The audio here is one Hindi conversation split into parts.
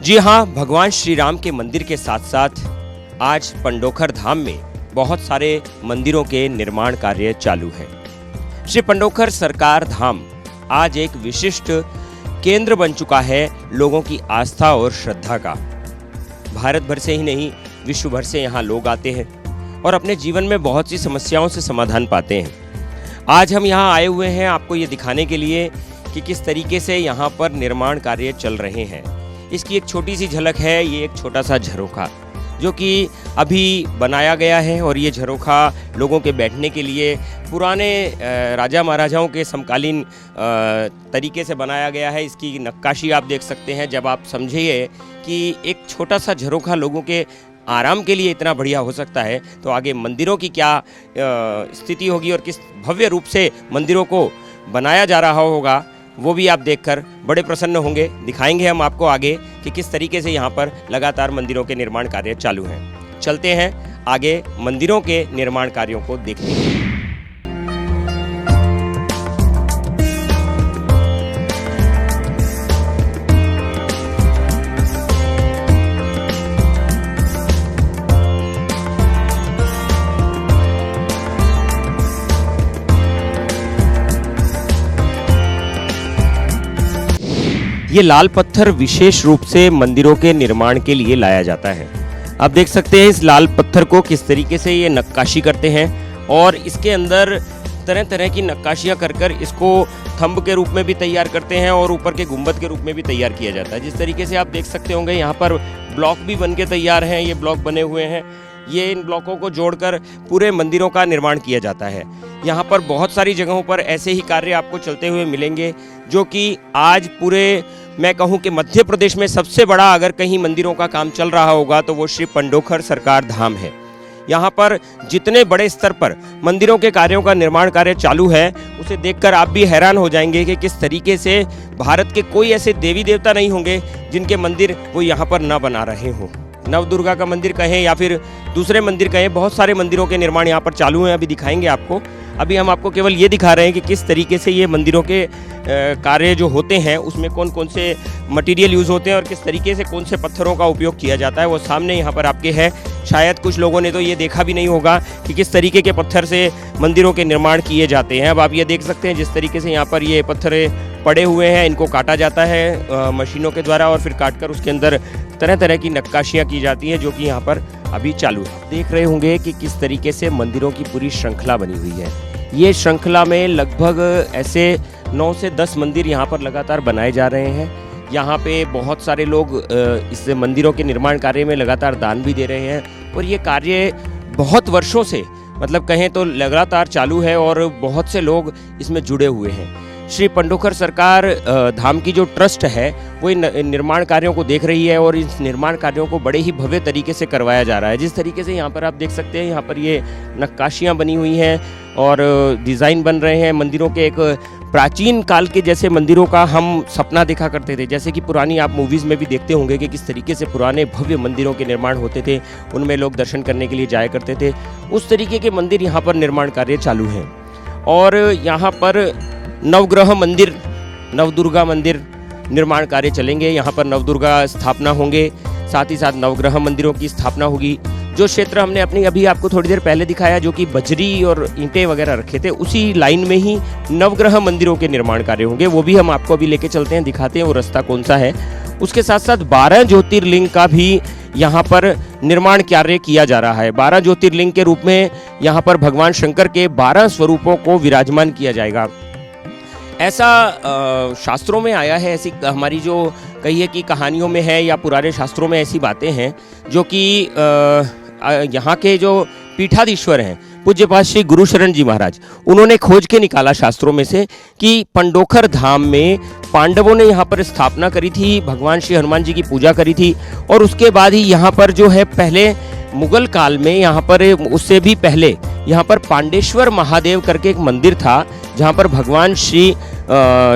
जी हाँ, भगवान श्री राम के मंदिर के साथ साथ आज पंडोखर धाम में बहुत सारे मंदिरों के निर्माण कार्य चालू हैं। श्री पंडोखर सरकार धाम आज एक विशिष्ट केंद्र बन चुका है लोगों की आस्था और श्रद्धा का। भारत भर से ही नहीं, विश्व भर से यहाँ लोग आते हैं और अपने जीवन में बहुत सी समस्याओं से समाधान पाते हैं। आज हम यहाँ आए हुए हैं आपको ये दिखाने के लिए कि किस तरीके से यहाँ पर निर्माण कार्य चल रहे हैं। इसकी एक छोटी सी झलक है, ये एक छोटा सा झरोखा जो कि अभी बनाया गया है और ये झरोखा लोगों के बैठने के लिए पुराने राजा महाराजाओं के समकालीन तरीके से बनाया गया है। इसकी नक्काशी आप देख सकते हैं। जब आप समझिए कि एक छोटा सा झरोखा लोगों के आराम के लिए इतना बढ़िया हो सकता है, तो आगे मंदिरों की क्या स्थिति होगी और किस भव्य रूप से मंदिरों को बनाया जा रहा होगा, वो भी आप देखकर बड़े प्रसन्न होंगे। दिखाएंगे हम आपको आगे कि किस तरीके से यहाँ पर लगातार मंदिरों के निर्माण कार्य चालू हैं। चलते हैं आगे मंदिरों के निर्माण कार्यों को देखते हैं। ये लाल पत्थर विशेष रूप से मंदिरों के निर्माण के लिए लाया जाता है। आप देख सकते हैं इस लाल पत्थर को किस तरीके से ये नक्काशी करते हैं और इसके अंदर तरह तरह की नक्काशियां कर इसको थंब के रूप में भी तैयार करते हैं और ऊपर के गुंबद के रूप में भी तैयार किया जाता है। जिस तरीके से आप देख सकते होंगे यहाँ पर ब्लॉक भी बन के तैयार हैं। ये ब्लॉक बने हुए हैं, ये इन ब्लॉकों को जोड़कर पूरे मंदिरों का निर्माण किया जाता है। यहाँ पर बहुत सारी जगहों पर ऐसे ही कार्य आपको चलते हुए मिलेंगे, जो कि आज पूरे मैं कहूँ कि मध्य प्रदेश में सबसे बड़ा अगर कहीं मंदिरों का काम चल रहा होगा तो वो श्री पंडोखर सरकार धाम है। यहाँ पर जितने बड़े स्तर पर मंदिरों के कार्यों का निर्माण कार्य चालू है, उसे देखकर आप भी हैरान हो जाएंगे कि किस तरीके से भारत के कोई ऐसे देवी देवता नहीं होंगे जिनके मंदिर वो यहाँ पर न बना रहे हों। नव दुर्गा का मंदिर कहें या फिर दूसरे मंदिर कहें, बहुत सारे मंदिरों के निर्माण यहाँ पर चालू हैं। अभी दिखाएंगे आपको। अभी हम आपको केवल ये दिखा रहे हैं कि किस तरीके से ये मंदिरों के कार्य जो होते हैं उसमें कौन कौन से मटेरियल यूज़ होते हैं और किस तरीके से कौन से पत्थरों का उपयोग किया जाता है, वो सामने यहाँ पर आपके है। शायद कुछ लोगों ने तो ये देखा भी नहीं होगा कि किस तरीके के पत्थर से मंदिरों के निर्माण किए जाते हैं। अब आप ये देख सकते हैं जिस तरीके से यहाँ पर ये पत्थर पड़े हुए हैं, इनको काटा जाता है मशीनों के द्वारा और फिर काटकर उसके अंदर तरह तरह की नक्काशियाँ की जाती हैं, जो कि यहाँ पर अभी चालू है। देख रहे होंगे कि किस तरीके से मंदिरों की पूरी श्रृंखला बनी हुई है। ये श्रृंखला में लगभग ऐसे 9 से 10 मंदिर यहाँ पर लगातार बनाए जा रहे हैं। यहाँ पे बहुत सारे लोग इस मंदिरों के निर्माण कार्य में लगातार दान भी दे रहे हैं और ये कार्य बहुत वर्षों से मतलब कहें तो लगातार चालू है और बहुत से लोग इसमें जुड़े हुए हैं। श्री पंडोखर सरकार धाम की जो ट्रस्ट है वो इन निर्माण कार्यों को देख रही है और इस निर्माण कार्यों को बड़े ही भव्य तरीके से करवाया जा रहा है। जिस तरीके से यहाँ पर आप देख सकते हैं, यहाँ पर ये नक्काशियाँ बनी हुई हैं और डिज़ाइन बन रहे हैं मंदिरों के। एक प्राचीन काल के जैसे मंदिरों का हम सपना देखा करते थे, जैसे कि पुरानी आप मूवीज़ में भी देखते होंगे कि किस तरीके से पुराने भव्य मंदिरों के निर्माण होते थे, उनमें लोग दर्शन करने के लिए जाया करते थे। उस तरीके के मंदिर यहाँ पर निर्माण कार्य चालू हैं और यहाँ पर नवग्रह मंदिर, नवदुर्गा मंदिर निर्माण कार्य चलेंगे। यहाँ पर नवदुर्गा स्थापना होंगे, साथ ही साथ नवग्रह मंदिरों की स्थापना होगी। जो क्षेत्र हमने अपनी अभी आपको थोड़ी देर पहले दिखाया, जो कि बजरी और ईंटें वगैरह रखे थे, उसी लाइन में ही नवग्रह मंदिरों के निर्माण कार्य होंगे। वो भी हम आपको अभी लेके चलते हैं, दिखाते हैं वो रास्ता कौन सा है। उसके साथ साथ 12 ज्योतिर्लिंग का भी यहाँ पर निर्माण कार्य किया जा रहा है। 12 ज्योतिर्लिंग के रूप में यहाँ पर भगवान शंकर के 12 स्वरूपों को विराजमान किया जाएगा। ऐसा शास्त्रों में आया है, ऐसी हमारी जो कहिए कि कहानियों में है या पुराने शास्त्रों में ऐसी बातें हैं, जो कि यहाँ के जो पीठाधीश्वर हैं पूज्यपाद श्री गुरु शरण जी महाराज, उन्होंने खोज के निकाला शास्त्रों में से कि पंडोखर धाम में पांडवों ने यहाँ पर स्थापना करी थी, भगवान श्री हनुमान जी की पूजा करी थी और उसके बाद ही यहाँ पर जो है पहले मुगल काल में यहाँ पर, उससे भी पहले यहाँ पर पांडेश्वर महादेव करके एक मंदिर था, जहाँ पर भगवान श्री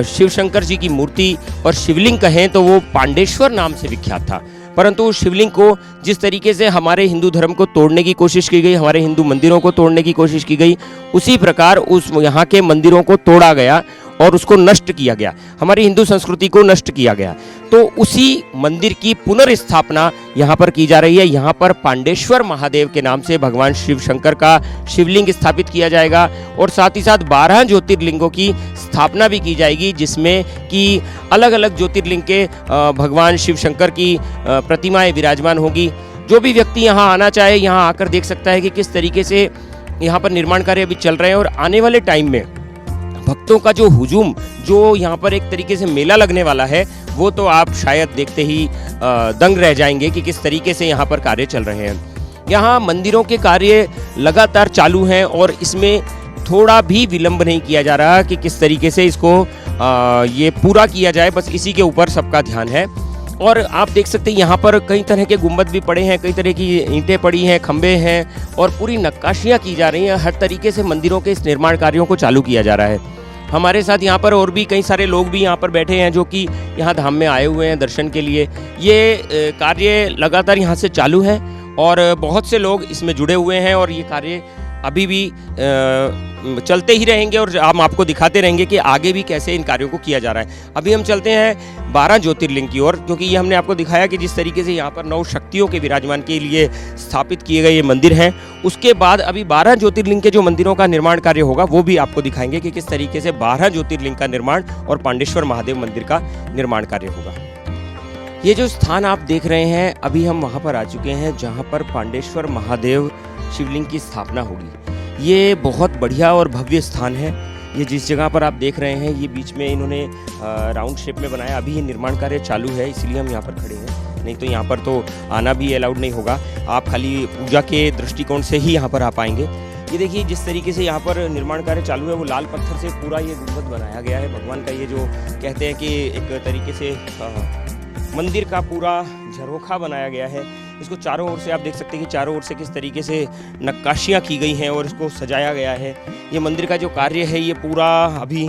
शिव शंकर जी की मूर्ति और शिवलिंग कहें तो वो पांडेश्वर नाम से विख्यात था। परंतु उस शिवलिंग को जिस तरीके से हमारे हिंदू धर्म को तोड़ने की कोशिश की गई, हमारे हिंदू मंदिरों को तोड़ने की कोशिश की गई, उसी प्रकार उस यहाँ के मंदिरों को तोड़ा गया और उसको नष्ट किया गया, हमारी हिंदू संस्कृति को नष्ट किया गया। तो उसी मंदिर की पुनर्स्थापना यहाँ पर की जा रही है। यहाँ पर पांडेश्वर महादेव के नाम से भगवान शिव शंकर का शिवलिंग स्थापित किया जाएगा और साथ ही साथ 12 ज्योतिर्लिंगों की स्थापना भी की जाएगी, जिसमें कि अलग अलग ज्योतिर्लिंग के भगवान शिव शंकर की प्रतिमाएं विराजमान होगी। जो भी व्यक्ति यहाँ आना चाहे यहाँ आकर देख सकता है कि किस तरीके से यहाँ पर निर्माण कार्य अभी चल रहे हैं और आने वाले टाइम में भक्तों का जो हुजूम, जो यहाँ पर एक तरीके से मेला लगने वाला है, वो तो आप शायद देखते ही दंग रह जाएंगे कि किस तरीके से यहाँ पर कार्य चल रहे हैं। यहाँ मंदिरों के कार्य लगातार चालू हैं और इसमें थोड़ा भी विलंब नहीं किया जा रहा कि किस तरीके से इसको ये पूरा किया जाए, बस इसी के ऊपर सबका ध्यान है। और आप देख सकते हैं यहाँ पर कई तरह के गुंबद भी पड़े हैं, कई तरह की ईंटें पड़ी हैं, खंबे हैं और पूरी नक्काशियाँ की जा रही हैं। हर तरीके से मंदिरों के इस निर्माण कार्यों को चालू किया जा रहा है। हमारे साथ यहाँ पर और भी कई सारे लोग भी यहाँ पर बैठे हैं जो कि यहाँ धाम में आए हुए हैं दर्शन के लिए। ये कार्य लगातार यहाँ से चालू है और बहुत से लोग इसमें जुड़े हुए हैं और ये कार्य अभी भी चलते ही रहेंगे और हम आपको दिखाते रहेंगे कि आगे भी कैसे इन कार्यों को किया जा रहा है। अभी हम चलते हैं 12 ज्योतिर्लिंग की ओर, क्योंकि ये हमने आपको दिखाया कि जिस तरीके से यहाँ पर 9 शक्तियों के विराजमान के लिए स्थापित किए गए ये मंदिर हैं। उसके बाद अभी 12 ज्योतिर्लिंग के जो मंदिरों का निर्माण कार्य होगा वो भी आपको दिखाएंगे कि किस तरीके से 12 ज्योतिर्लिंग का निर्माण और पांडेश्वर महादेव मंदिर का निर्माण कार्य होगा। ये जो स्थान आप देख रहे हैं, अभी हम वहाँ पर आ चुके हैं जहाँ पर पांडेश्वर महादेव शिवलिंग की स्थापना होगी। ये बहुत बढ़िया और भव्य स्थान है। ये जिस जगह पर आप देख रहे हैं, ये बीच में इन्होंने राउंड शेप में बनाया। अभी ये निर्माण कार्य चालू है, इसलिए हम यहाँ पर खड़े हैं, नहीं तो यहाँ पर तो आना भी अलाउड नहीं होगा। आप खाली पूजा के दृष्टिकोण से ही यहाँ पर आ पाएंगे। ये देखिए जिस तरीके से यहाँ पर निर्माण कार्य चालू है, वो लाल पत्थर से पूरा ये गुंबद बनाया गया है। भगवान का ये जो कहते हैं कि एक तरीके से मंदिर का पूरा झरोखा बनाया गया है। इसको चारों ओर से आप देख सकते हैं कि चारों ओर से किस तरीके से नक्काशियाँ की गई हैं और इसको सजाया गया है। ये मंदिर का जो कार्य है ये पूरा अभी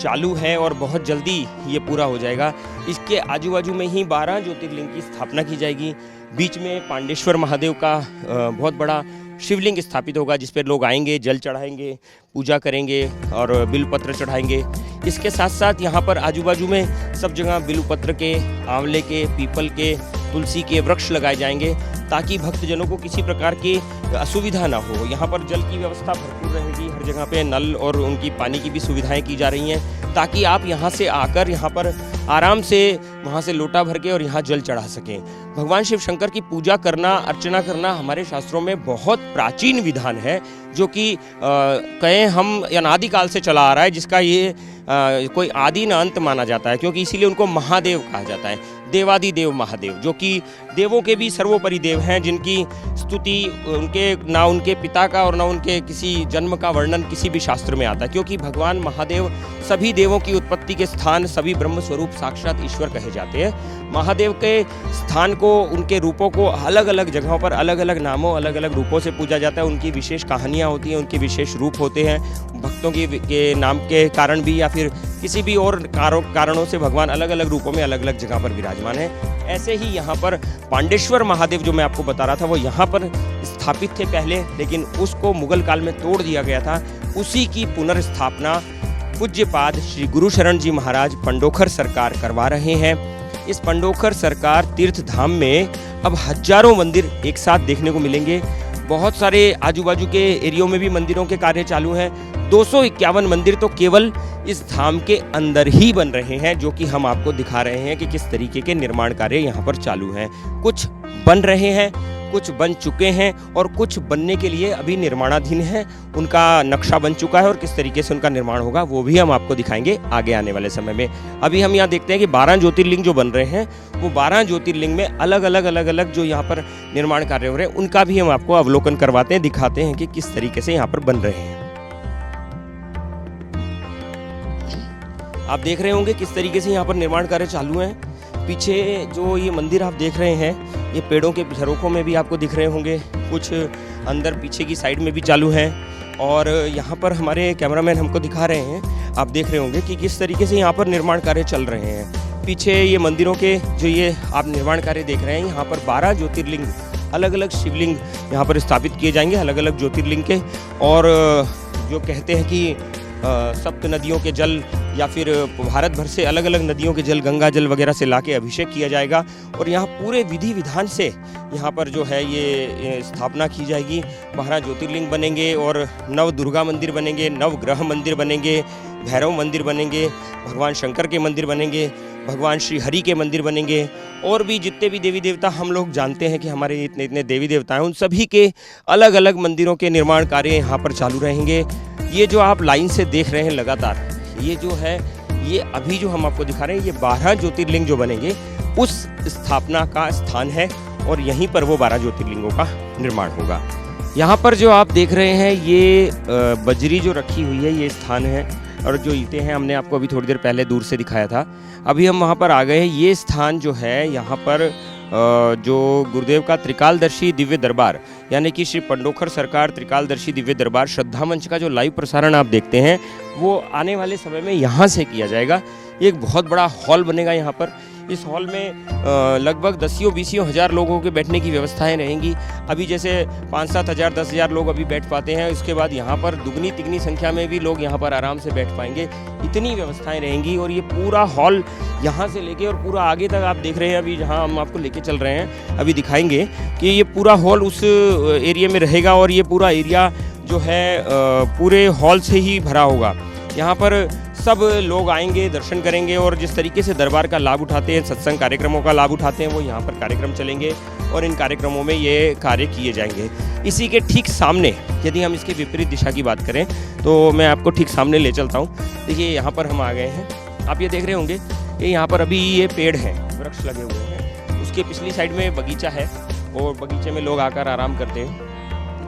चालू है और बहुत जल्दी ये पूरा हो जाएगा। इसके आजू बाजू में ही 12 ज्योतिर्लिंग की स्थापना की जाएगी। बीच में पांडेश्वर महादेव का बहुत बड़ा शिवलिंग स्थापित होगा, जिस पर लोग आएंगे, जल चढ़ाएंगे, पूजा करेंगे और बिल्वपत्र चढ़ाएंगे। इसके साथ साथ यहाँ पर आजू बाजू में सब जगह बिल्वपत्र के, आंवले के, पीपल के, तुलसी के वृक्ष लगाए जाएंगे ताकि भक्तजनों को किसी प्रकार की असुविधा ना हो। यहाँ पर जल की व्यवस्था भरपूर रहेगी, हर जगह पे नल और उनकी पानी की भी सुविधाएं की जा रही हैं ताकि आप यहाँ से आकर यहाँ पर आराम से वहाँ से लोटा भर के और यहाँ जल चढ़ा सकें। भगवान शिव शंकर की पूजा करना, अर्चना करना हमारे शास्त्रों में बहुत प्राचीन विधान है, जो कि कहें हम अनादिकाल से चला आ रहा है, जिसका ये कोई आदि न अंत माना जाता है, क्योंकि इसीलिए उनको महादेव कहा जाता है। देवादिदेव महादेव, जो कि देवों के भी सर्वोपरि देव हैं, जिनकी स्तुति उनके ना उनके पिता का और ना उनके किसी जन्म का वर्णन किसी भी शास्त्र में आता है, क्योंकि भगवान महादेव सभी देवों की उत्पत्ति के स्थान, सभी ब्रह्म स्वरूप साक्षात ईश्वर कहे जाते हैं। महादेव के स्थान को, उनके रूपों को अलग अलग जगहों पर अलग अलग नामों, अलग अलग रूपों से पूजा जाता है। उनकी विशेष कहानियाँ होती हैं, उनके विशेष रूप होते हैं। भक्तों के नाम के कारण भी या फिर किसी भी और कारणों से भगवान अलग अलग रूपों में अलग अलग जगह पर विराजमान है। ऐसे ही यहाँ पर पांडेश्वर महादेव जो मैं आपको बता रहा था, वो यहाँ पर स्थापित थे पहले, लेकिन उसको मुगल काल में तोड़ दिया गया था। उसी की पुनर्स्थापना पूज्यपाद श्री गुरु शरण जी महाराज पंडोखर सरकार करवा रहे हैं। इस पंडोखर सरकार तीर्थ धाम में अब हजारों मंदिर एक साथ देखने को मिलेंगे। बहुत सारे आजू बाजू के एरियो में भी मंदिरों के कार्य चालू हैं। 251 मंदिर तो केवल इस धाम के अंदर ही बन रहे हैं, जो कि हम आपको दिखा रहे हैं कि किस तरीके के निर्माण कार्य यहाँ पर चालू हैं। कुछ बन रहे हैं, कुछ बन चुके हैं और कुछ बनने के लिए अभी निर्माणाधीन है। उनका नक्शा बन चुका है और किस तरीके से उनका निर्माण होगा वो भी हम आपको दिखाएंगे आगे आने वाले समय में। अभी हम यहाँ देखते हैं कि 12 ज्योतिर्लिंग जो बन रहे हैं, वो 12 ज्योतिर्लिंग में अलग अलग जो यहाँ पर निर्माण कार्य हो रहे हैं, उनका भी हम आपको अवलोकन करवाते हैं, दिखाते हैं कि किस तरीके से यहाँ पर बन रहे हैं। आप देख रहे होंगे किस तरीके से यहाँ पर निर्माण कार्य चालू हैं। पीछे जो ये मंदिर आप देख रहे हैं, ये पेड़ों के झरोखों में भी आपको दिख रहे होंगे, कुछ अंदर पीछे की साइड में भी चालू हैं। और यहाँ पर हमारे कैमरामैन हमको दिखा रहे हैं, आप देख रहे होंगे कि किस तरीके से यहाँ पर निर्माण कार्य चल रहे हैं। पीछे ये मंदिरों के जो ये आप निर्माण कार्य देख रहे हैं, यहाँ पर 12 ज्योतिर्लिंग, अलग अलग शिवलिंग यहाँ पर स्थापित किए जाएंगे, अलग अलग ज्योतिर्लिंग के। और जो कहते हैं कि सप्त नदियों के जल या फिर भारत भर से अलग अलग नदियों के जल, गंगा जल वगैरह से लाके अभिषेक किया जाएगा और यहाँ पूरे विधि विधान से यहाँ पर जो है ये स्थापना की जाएगी। 12 ज्योतिर्लिंग बनेंगे और 9 दुर्गा मंदिर बनेंगे, 9 ग्रह मंदिर बनेंगे, भैरव मंदिर बनेंगे, भगवान शंकर के मंदिर बनेंगे, भगवान श्री हरि के मंदिर बनेंगे और भी जितने भी देवी देवता हम लोग जानते हैं कि हमारे इतने इतने देवी देवता हैं, उन सभी के अलग अलग मंदिरों के निर्माण कार्य यहाँ पर चालू रहेंगे। ये जो आप लाइन से देख रहे हैं लगातार, ये जो है ये अभी जो हम आपको दिखा रहे हैं ये 12 ज्योतिर्लिंग जो बनेंगे उस स्थापना का स्थान है और यहीं पर वो 12 ज्योतिर्लिंगों का निर्माण होगा। यहाँ पर जो आप देख रहे हैं ये बजरी जो रखी हुई है ये स्थान है और जो ईंटें हैं हमने आपको अभी थोड़ी देर पहले दूर से दिखाया था। अभी हम वहाँ पर आ गए हैं। ये स्थान जो है यहाँ पर जो गुरुदेव का त्रिकालदर्शी दिव्य दरबार यानी कि श्री पंडोखर सरकार त्रिकालदर्शी दिव्य दरबार श्रद्धा मंच का जो लाइव प्रसारण आप देखते हैं वो आने वाले समय में यहाँ से किया जाएगा। एक बहुत बड़ा हॉल बनेगा यहाँ पर। इस हॉल में लगभग 10-20 हज़ार लोगों के बैठने की व्यवस्थाएं रहेंगी। अभी जैसे 5-7 हज़ार 10 हज़ार लोग अभी बैठ पाते हैं, उसके बाद यहाँ पर दुगनी तिगनी संख्या में भी लोग यहाँ पर आराम से बैठ पाएंगे, इतनी व्यवस्थाएं रहेंगी। और ये पूरा हॉल यहाँ से लेके और पूरा आगे तक आप देख रहे हैं, अभी जहाँ हम आपको लेके चल रहे हैं अभी दिखाएंगे कि ये पूरा हॉल उस एरिया में रहेगा और ये पूरा एरिया जो है पूरे हॉल से ही भरा होगा। यहाँ पर सब लोग आएंगे, दर्शन करेंगे और जिस तरीके से दरबार का लाभ उठाते हैं, सत्संग कार्यक्रमों का लाभ उठाते हैं, वो यहाँ पर कार्यक्रम चलेंगे और इन कार्यक्रमों में ये कार्य किए जाएंगे। इसी के ठीक सामने यदि हम इसके विपरीत दिशा की बात करें तो मैं आपको ठीक सामने ले चलता हूँ। देखिए यहाँ पर हम आ गए हैं, आप ये देख रहे होंगे ये यहाँ पर अभी ये पेड़ हैं, वृक्ष लगे हुए हैं, उसके पिछली साइड में बगीचा है और बगीचे में लोग आकर आराम करते हैं।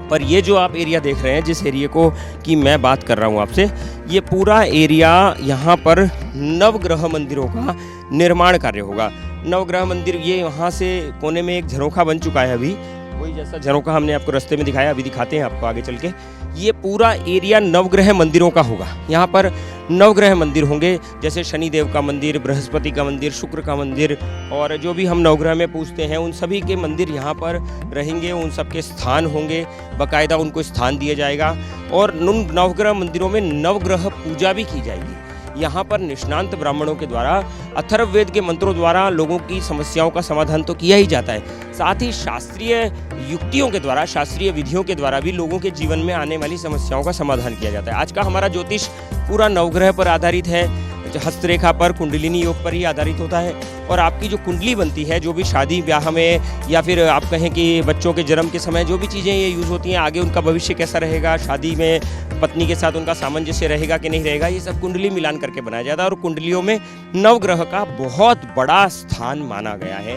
पर ये जो आप एरिया देख रहे हैं, जिस एरिया को की मैं बात कर रहा हूँ आपसे, ये पूरा एरिया यहाँ पर नवग्रह मंदिरों का निर्माण कार्य होगा। नवग्रह मंदिर ये वहाँ से कोने में एक झरोखा बन चुका है, अभी वही जैसा झरोखा हमने आपको रास्ते में दिखाया, अभी दिखाते हैं आपको आगे चल के। ये पूरा एरिया नवग्रह मंदिरों का होगा। यहाँ पर नवग्रह मंदिर होंगे, जैसे शनिदेव का मंदिर, बृहस्पति का मंदिर, शुक्र का मंदिर और जो भी हम नवग्रह में पूजते हैं उन सभी के मंदिर यहाँ पर रहेंगे। उन सबके स्थान होंगे, बाकायदा उनको स्थान दिया जाएगा और उन नवग्रह मंदिरों में नवग्रह पूजा भी की जाएगी। यहाँ पर निष्णांत ब्राह्मणों के द्वारा अथर्ववेद के मंत्रों द्वारा लोगों की समस्याओं का समाधान तो किया ही जाता है, साथ ही शास्त्रीय युक्तियों के द्वारा, शास्त्रीय विधियों के द्वारा भी लोगों के जीवन में आने वाली समस्याओं का समाधान किया जाता है। आज का हमारा ज्योतिष पूरा नवग्रह पर आधारित है, हस्तरेखा पर, कुंडलिनी योग पर ही आधारित होता है। और आपकी जो कुंडली बनती है, जो भी शादी ब्याह में या फिर आप कहें कि बच्चों के जन्म के समय जो भी चीज़ें ये यूज़ होती हैं, आगे उनका भविष्य कैसा रहेगा, शादी में पत्नी के साथ उनका सामंजस्य रहेगा कि नहीं रहेगा, ये सब कुंडली मिलान करके बनाया जाता है। और कुंडलियों में नवग्रह का बहुत बड़ा स्थान माना गया है।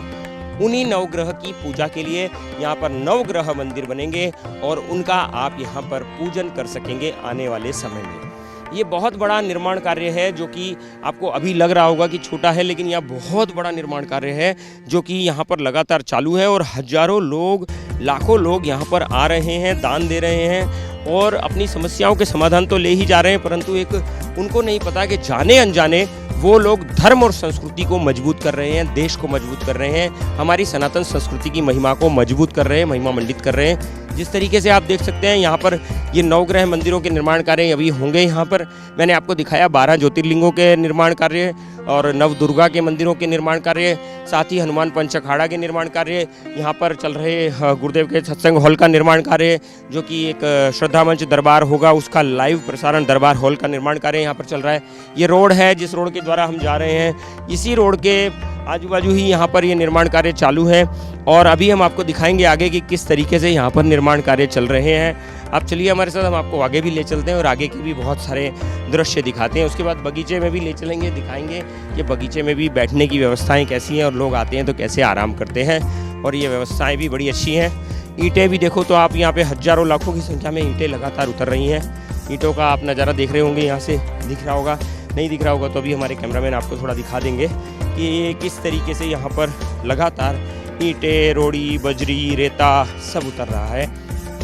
उन्हीं नवग्रह की पूजा के लिए यहाँ पर नवग्रह मंदिर बनेंगे और उनका आप यहाँ पर पूजन कर सकेंगे आने वाले समय में। ये बहुत बड़ा निर्माण कार्य है, जो कि आपको अभी लग रहा होगा कि छोटा है, लेकिन यह बहुत बड़ा निर्माण कार्य है जो कि यहाँ पर लगातार चालू है और हजारों लोग, लाखों लोग यहाँ पर आ रहे हैं, दान दे रहे हैं और अपनी समस्याओं के समाधान तो ले ही जा रहे हैं, परंतु एक उनको नहीं पता कि जाने अनजाने वो लोग धर्म और संस्कृति को मजबूत कर रहे हैं, देश को मजबूत कर रहे हैं, हमारी सनातन संस्कृति की महिमा को मजबूत कर रहे हैं, महिमा मंडित कर रहे हैं। जिस तरीके से आप देख सकते हैं यहाँ पर ये नवग्रह मंदिरों के निर्माण कार्य अभी होंगे। यहाँ पर मैंने आपको दिखाया 12 ज्योतिर्लिंगों के निर्माण कार्य और नव दुर्गा के मंदिरों के निर्माण कार्य, साथ ही हनुमान पंच अखाड़ा के निर्माण कार्य, यहाँ पर चल रहे गुरुदेव के सत्संग हॉल का निर्माण कार्य, जो कि एक श्रद्धा मंच दरबार होगा, उसका लाइव प्रसारण दरबार हॉल का निर्माण कार्य यहाँ पर चल रहा है। ये रोड है जिस रोड के द्वारा हम जा रहे हैं, इसी रोड के आजू बाजू ही यहाँ पर ये निर्माण कार्य चालू है और अभी हम आपको दिखाएंगे आगे कि किस तरीके से यहाँ पर निर्माण कार्य चल रहे हैं। आप चलिए हमारे साथ, हम आपको आगे भी ले चलते हैं और आगे के भी बहुत सारे दृश्य दिखाते हैं। उसके बाद बगीचे में भी ले चलेंगे, दिखाएंगे कि बगीचे में भी बैठने की व्यवस्थाएं कैसी हैं और लोग आते हैं तो कैसे आराम करते हैं, और ये व्यवस्थाएं भी बड़ी अच्छी हैं। ईंटें भी देखो तो आप यहाँ पे हजारों लाखों की संख्या में ईंटें लगातार उतर रही हैं। ईंटों का आप नज़ारा देख रहे होंगे, यहाँ से दिख रहा होगा, नहीं दिख रहा होगा तो अभी हमारे कैमरामैन आपको थोड़ा दिखा देंगे कि किस तरीके से यहाँ पर लगातार ईंटें, रोड़ी, बजरी, रेता सब उतर रहा है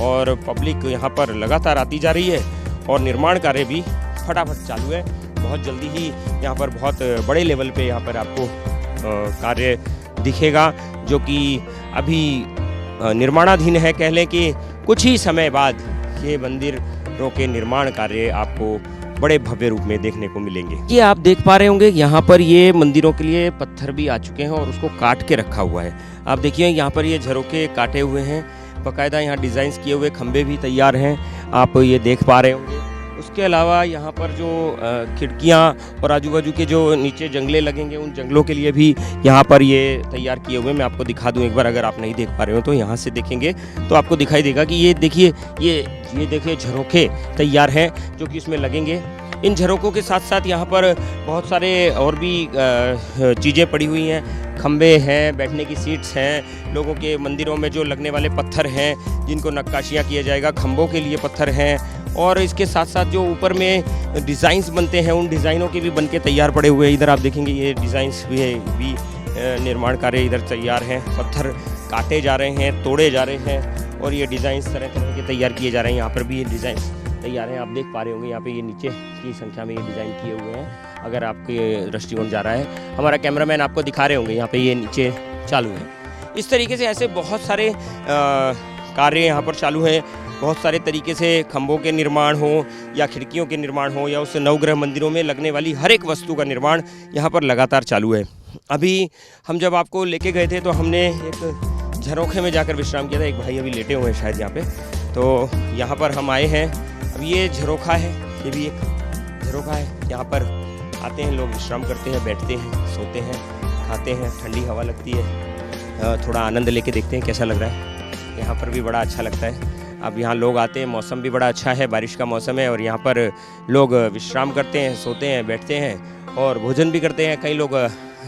और पब्लिक यहाँ पर लगातार आती जा रही है और निर्माण कार्य भी फटाफट चालू है। बहुत जल्दी ही यहाँ पर बहुत बड़े लेवल पे यहाँ पर आपको कार्य दिखेगा, जो कि अभी निर्माणाधीन है। कह लें कि कुछ ही समय बाद ये मंदिरों के निर्माण कार्य आपको बड़े भव्य रूप में देखने को मिलेंगे। ये आप देख पा रहे होंगे यहाँ पर ये मंदिरों के लिए पत्थर भी आ चुके हैं और उसको काट के रखा हुआ है। आप देखिए यहाँ पर ये झरोखे काटे हुए हैं, बाकायदा यहाँ डिज़ाइंस किए हुए खंबे भी तैयार हैं, आप ये देख पा रहे होंगे। उसके अलावा यहाँ पर जो खिड़कियाँ और आजू बाजू के जो नीचे जंगले लगेंगे उन जंगलों के लिए भी यहाँ पर ये तैयार किए हुए। मैं आपको दिखा दूँ एक बार, अगर आप नहीं देख पा रहे हो तो यहाँ से देखेंगे तो आपको दिखाई देगा कि ये देखिए ये देखिए झरोखे तैयार हैं जो कि इसमें लगेंगे। इन झरोकों के साथ साथ यहाँ पर बहुत सारे और भी चीज़ें पड़ी हुई हैं, खंबे हैं, बैठने की सीट्स हैं, लोगों के मंदिरों में जो लगने वाले पत्थर हैं जिनको नक्काशियाँ किया जाएगा, खंबों के लिए पत्थर हैं, और इसके साथ साथ जो ऊपर में डिज़ाइंस बनते हैं उन डिज़ाइनों के भी बन के तैयार पड़े हुए हैं। इधर आप देखेंगे ये डिज़ाइंस भी निर्माण कार्य इधर तैयार हैं, पत्थर काटे जा रहे हैं, तोड़े जा रहे हैं और ये डिज़ाइंस तरह तरह के तैयार किए जा रहे हैं। यहाँ पर भी ये डिज़ाइंस तैयार हैं, आप देख पा रहे होंगे यहाँ पे ये नीचे की संख्या में ये डिज़ाइन किए हुए हैं। अगर आपके दृष्टिकोण जा रहा है, हमारा कैमरामैन आपको दिखा रहे होंगे यहाँ पे ये नीचे चालू है। इस तरीके से ऐसे बहुत सारे कार्य यहाँ पर चालू हैं। बहुत सारे तरीके से खंभों के निर्माण हो या खिड़कियों के निर्माण हो या उस नवग्रह मंदिरों में लगने वाली हर एक वस्तु का निर्माण यहाँ पर लगातार चालू है। अभी हम जब आपको लेके गए थे तो हमने एक झरोखे में जाकर विश्राम किया था। एक भाई अभी लेटे हुए हैं शायद यहाँ पे, तो यहाँ पर हम आए हैं। अब ये झरोखा है, ये भी एक झरोखा है। यहाँ पर आते हैं लोग, विश्राम करते हैं, बैठते हैं, सोते हैं, खाते हैं, ठंडी हवा लगती है, थोड़ा आनंद लेके देखते हैं कैसा लग रहा है। यहाँ पर भी बड़ा अच्छा लगता है। अब यहाँ लोग आते हैं, मौसम भी बड़ा अच्छा है, बारिश का मौसम है और यहाँ पर लोग विश्राम करते हैं, सोते हैं, बैठते हैं और भोजन भी करते हैं। कई लोग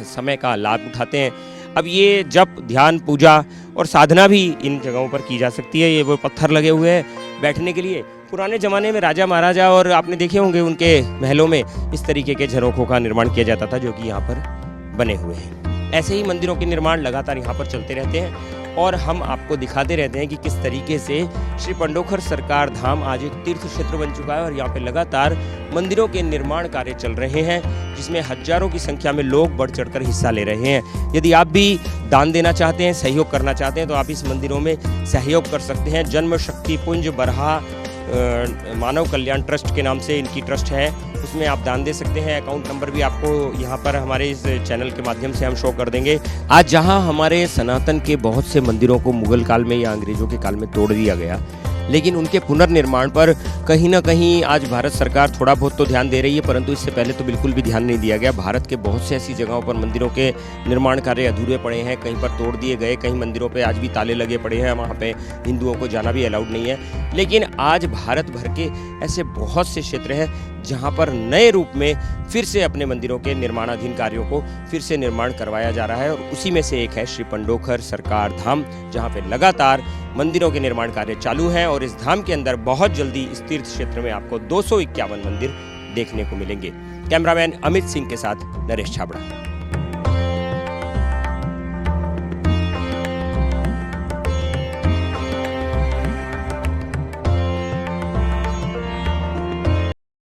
समय का लाभ उठाते हैं। अब ये जप, ध्यान, पूजा और साधना भी इन जगहों पर की जा सकती है। ये वो पत्थर लगे हुए हैं बैठने के लिए। पुराने ज़माने में राजा महाराजा और आपने देखे होंगे उनके महलों में इस तरीके के झरोखों का निर्माण किया जाता था जो कि यहाँ पर बने हुए हैं। ऐसे ही मंदिरों के निर्माण लगातार यहाँ पर चलते रहते हैं और हम आपको दिखाते रहते हैं कि किस तरीके से श्री पंडोखर सरकार धाम आज एक तीर्थ क्षेत्र बन चुका है और यहाँ पे लगातार मंदिरों के निर्माण कार्य चल रहे हैं, जिसमें हजारों की संख्या में लोग बढ़ चढ़कर हिस्सा ले रहे हैं। यदि आप भी दान देना चाहते हैं, सहयोग करना चाहते हैं तो आप इस मंदिरों में सहयोग कर सकते हैं। जन्म शक्ति पुंज बरहा मानव कल्याण ट्रस्ट के नाम से इनकी ट्रस्ट है, उसमें आप दान दे सकते हैं। अकाउंट नंबर भी आपको यहाँ पर हमारे इस चैनल के माध्यम से हम शो कर देंगे। आज जहाँ हमारे सनातन के बहुत से मंदिरों को मुगल काल में या अंग्रेजों के काल में तोड़ दिया गया, लेकिन उनके पुनर्निर्माण पर कहीं ना कहीं आज भारत सरकार थोड़ा बहुत तो ध्यान दे रही है, परंतु इससे पहले तो बिल्कुल भी ध्यान नहीं दिया गया। भारत के बहुत से ऐसी जगहों पर मंदिरों के निर्माण कार्य अधूरे पड़े हैं, कहीं पर तोड़ दिए गए, कहीं मंदिरों पे आज भी ताले लगे पड़े हैं, वहाँ पे हिंदुओं को जाना भी अलाउड नहीं है। लेकिन आज भारत भर के ऐसे बहुत से क्षेत्र हैं जहाँ पर नए रूप में फिर से अपने मंदिरों के निर्माणाधीन कार्यों को फिर से निर्माण करवाया जा रहा है और उसी में से एक है श्री पंडोखर सरकार धाम, जहाँ पे लगातार मंदिरों के निर्माण कार्य चालू हैं और इस धाम के अंदर बहुत जल्दी इस तीर्थ क्षेत्र में आपको 251 मंदिर देखने को मिलेंगे। कैमरामैन अमित सिंह के साथ नरेश छाबड़ा।